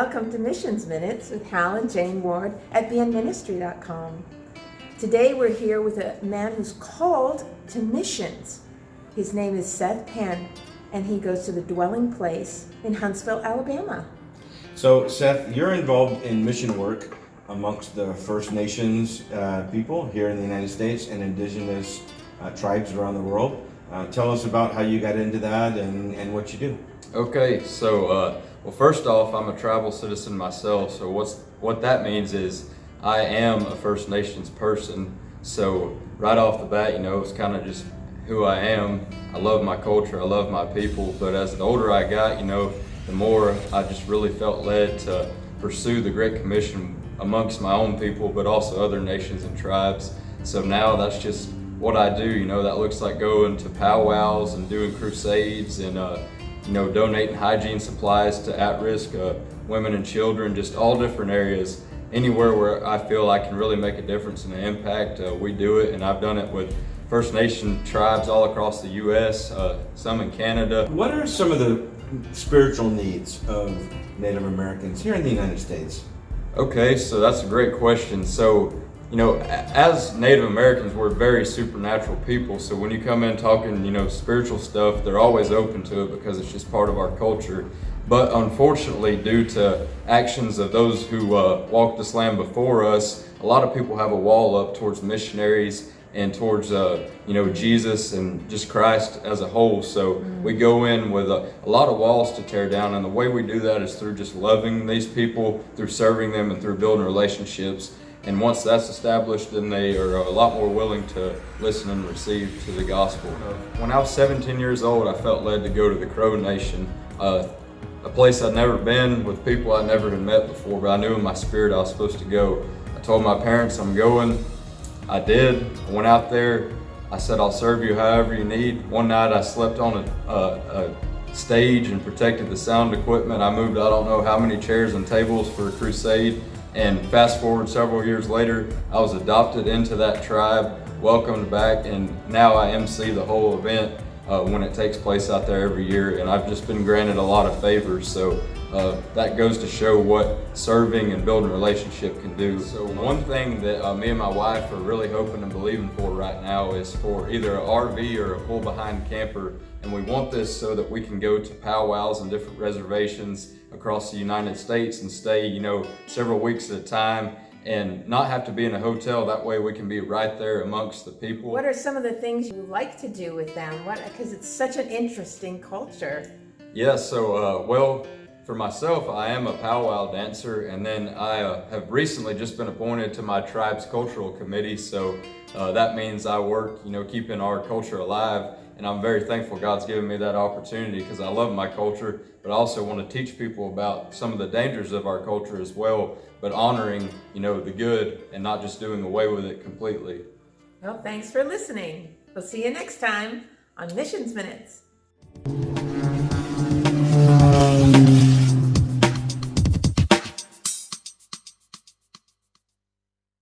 Welcome to Missions Minutes with Hal and Jane Ward at bnministry.com. Today we're here with a man who's called to missions. His name is Seth, and he goes to the Dwelling Place in Huntsville, Alabama. So Seth, you're involved in mission work amongst the First Nations people here in the United States and indigenous tribes around the world. Tell us about how you got into that and what you do. Okay, so well, first off, I'm a tribal citizen myself, so what that means is I am a First Nations person. So right off the bat, it's kind of just who I am. I love my culture, I love my people, but as the older I got, the more I just really felt led to pursue the Great Commission amongst my own people, but also other nations and tribes. So now that's just what I do. That looks like going to powwows and doing crusades and donating hygiene supplies to at-risk women and children, just all different areas. Anywhere where I feel I can really make a difference and an impact, we do it, and I've done it with First Nation tribes all across the U.S., some in Canada. What are some of the spiritual needs of Native Americans here in the United States? Okay, so that's a great question. So, as Native Americans, we're very supernatural people. So when you come in talking, spiritual stuff, they're always open to it because it's just part of our culture. But unfortunately, due to actions of those who walked this land before us, a lot of people have a wall up towards missionaries and towards Jesus and just Christ as a whole. So we go in with a lot of walls to tear down, and the way we do that is through just loving these people, through serving them, and through building relationships. And once that's established, then they are a lot more willing to listen and receive to the gospel. When I was 17 years old, I felt led to go to the Crow Nation, a place I'd never been, with people I never had met before, but I knew in my spirit I was supposed to go. I told my parents I'm going. I did. I went out there. I said, I'll serve you however you need. One night I slept on a stage and protected the sound equipment. I moved I don't know how many chairs and tables for a crusade. And fast forward several years later, I was adopted into that tribe, welcomed back, and now I MC the whole event when it takes place out there every year. And I've just been granted a lot of favors. So that goes to show what serving and building a relationship can do. So one thing that me and my wife are really hoping and believing for right now is for either an RV or a pull-behind camper. And we want this so that we can go to powwows and different reservations across the United States and stay, several weeks at a time and not have to be in a hotel. That way we can be right there amongst the people. What are some of the things you like to do with them? Because it's such an interesting culture. Yeah, so well, for myself, I am a powwow dancer, and then I have recently just been appointed to my tribe's cultural committee. So that means I work, keeping our culture alive. And I'm very thankful God's given me that opportunity because I love my culture, but I also want to teach people about some of the dangers of our culture as well, but honoring, the good and not just doing away with it completely. Well, thanks for listening. We'll see you next time on Missions Minutes.